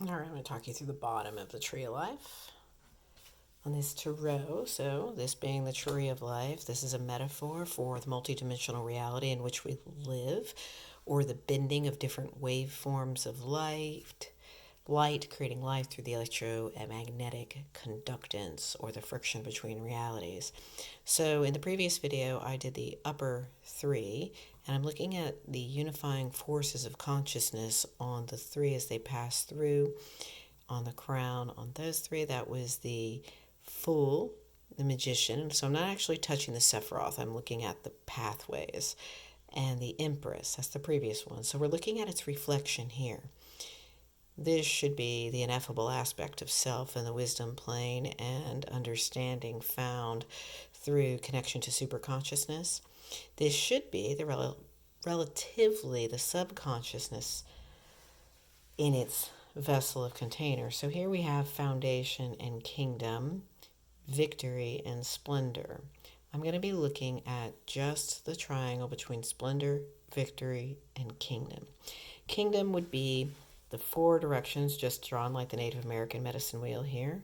All right, I'm going to talk you through the bottom of the tree of life on this tarot. So, this being the tree of life, this is a metaphor for the multidimensional reality in which we live, or the bending of different waveforms of light creating life through the electromagnetic conductance, or the friction between realities. So, in the previous video, I did the upper three, and I'm looking at the unifying forces of consciousness on the three as they pass through on the crown. On those three, that was the Fool, the Magician. So, I'm not actually touching the Sephiroth, I'm looking at the pathways. And the Empress, that's the previous one. So, we're looking at its reflection here. This should be the ineffable aspect of self and the wisdom plane and understanding found through connection to superconsciousness. This should be the relatively the subconsciousness in its vessel of container. So here we have foundation and kingdom, victory and splendor. I'm going to be looking at just the triangle between splendor, victory, and kingdom. Kingdom would be the four directions, just drawn like the Native American medicine wheel here.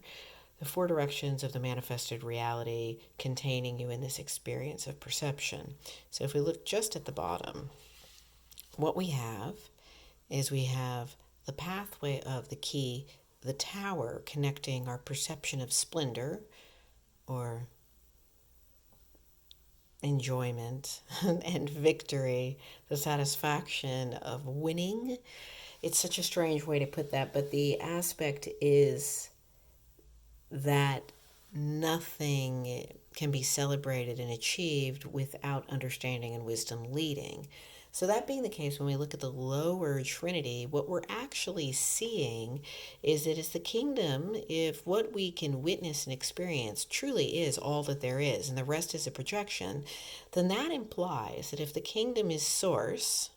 The four directions of the manifested reality containing you in this experience of perception. So if we look just at the bottom, what we have is we have the pathway of the key, the tower, connecting our perception of splendor or enjoyment and victory, the satisfaction of winning. It's such a strange way to put that, but the aspect is that nothing can be celebrated and achieved without understanding and wisdom leading. So, that being the case, when we look at the lower Trinity, what we're actually seeing is that it's the kingdom. If what we can witness and experience truly is all that there is, and the rest is a projection, then that implies that if the kingdom is source,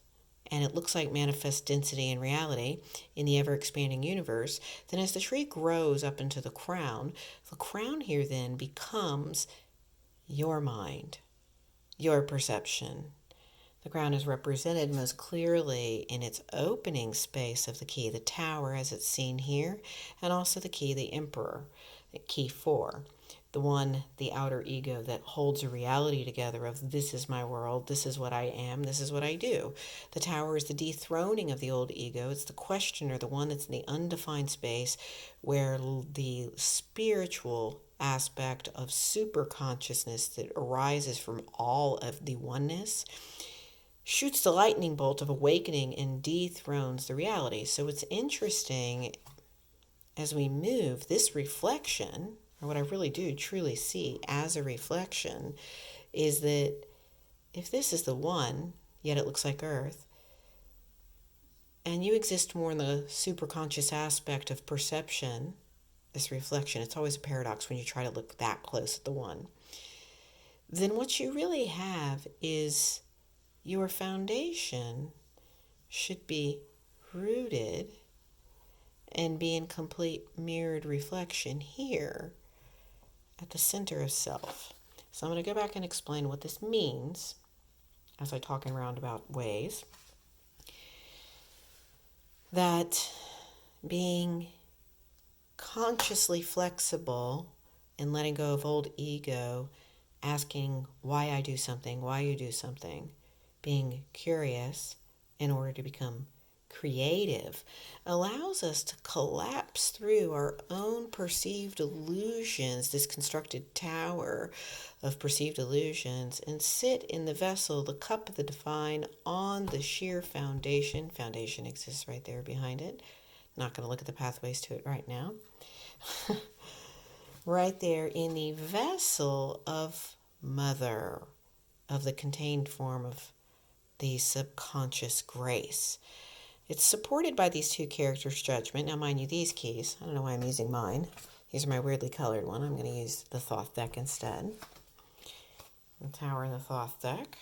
and it looks like manifest density and reality in the ever expanding universe, then as the tree grows up into the crown here then becomes your mind, your perception. The crown is represented most clearly in its opening space of the key, the tower as it's seen here, and also the key, the emperor, the key 4. The one, the outer ego that holds a reality together of this is my world, this is what I am, this is what I do. The tower is the dethroning of the old ego. It's the questioner, the one that's in the undefined space where the spiritual aspect of super consciousness that arises from all of the oneness shoots the lightning bolt of awakening and dethrones the reality. So it's interesting as we move this reflection, or what I really do truly see as a reflection, is that if this is the one, yet it looks like Earth, and you exist more in the superconscious aspect of perception, this reflection, it's always a paradox when you try to look that close at the one, then what you really have is your foundation should be rooted and be in complete mirrored reflection here at the center of self. So I'm going to go back and explain what this means as I talk in roundabout ways. That being consciously flexible and letting go of old ego, asking why I do something, why you do something, being curious in order to become creative, allows us to collapse through our own perceived illusions, this constructed tower of perceived illusions, and sit in the vessel, the cup of the divine, on the sheer foundation. Foundation exists right there behind it. Not going to look at the pathways to it right now. Right there in the vessel of Mother, of the contained form of the subconscious grace. It's supported by these two characters' judgment. Now, mind you, these keys, I don't know why I'm using mine. These are my weirdly colored one. I'm going to use the Thoth deck instead. The Tower of the Thoth deck.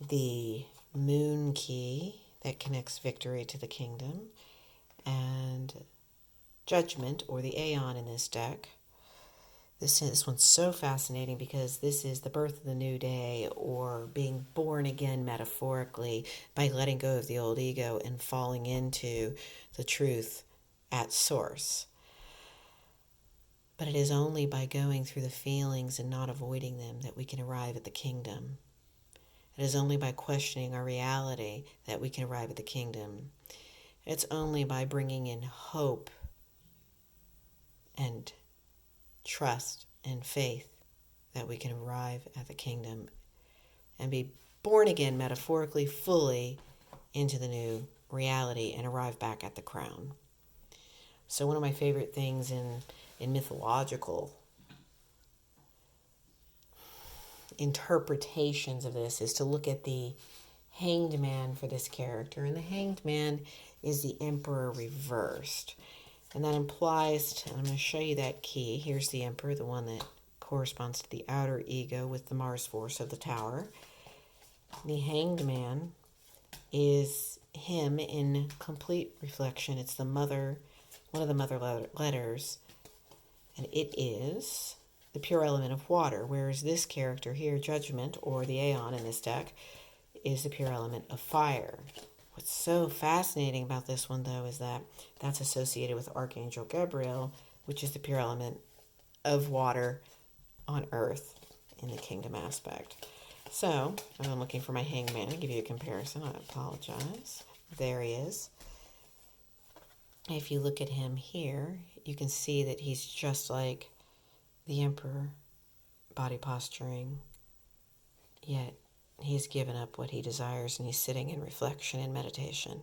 The Moon key that connects victory to the kingdom. And Judgment, or the Aeon in this deck. This one's so fascinating because this is the birth of the new day, or being born again metaphorically by letting go of the old ego and falling into the truth at source. But it is only by going through the feelings and not avoiding them that we can arrive at the kingdom. It is only by questioning our reality that we can arrive at the kingdom. It's only by bringing in hope and trust and faith that we can arrive at the kingdom and be born again metaphorically fully into the new reality and arrive back at the crown. So one of my favorite things in mythological interpretations of this is to look at the hanged man for this character. And the hanged man is the emperor reversed. And that implies, I'm going to show you that key. Here's the emperor, the one that corresponds to the outer ego with the Mars force of the tower. The hanged man is him in complete reflection. It's the mother, one of the mother letters, and it is the pure element of water, whereas this character here, Judgment, or the Aeon in this deck, is the pure element of fire. What's so fascinating about this one, though, is that that's associated with Archangel Gabriel, which is the pure element of water on Earth in the kingdom aspect. So, I'm looking for my hangman to give you a comparison. I apologize. There he is. If you look at him here, you can see that he's just like the emperor, body posturing, yet he's given up what he desires and he's sitting in reflection and meditation.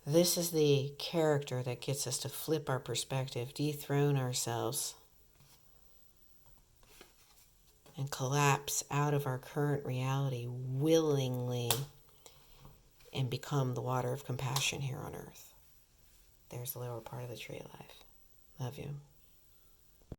This is the character that gets us to flip our perspective, dethrone ourselves, and collapse out of our current reality willingly and become the water of compassion here on earth. There's the lower part of the tree of life. Love you.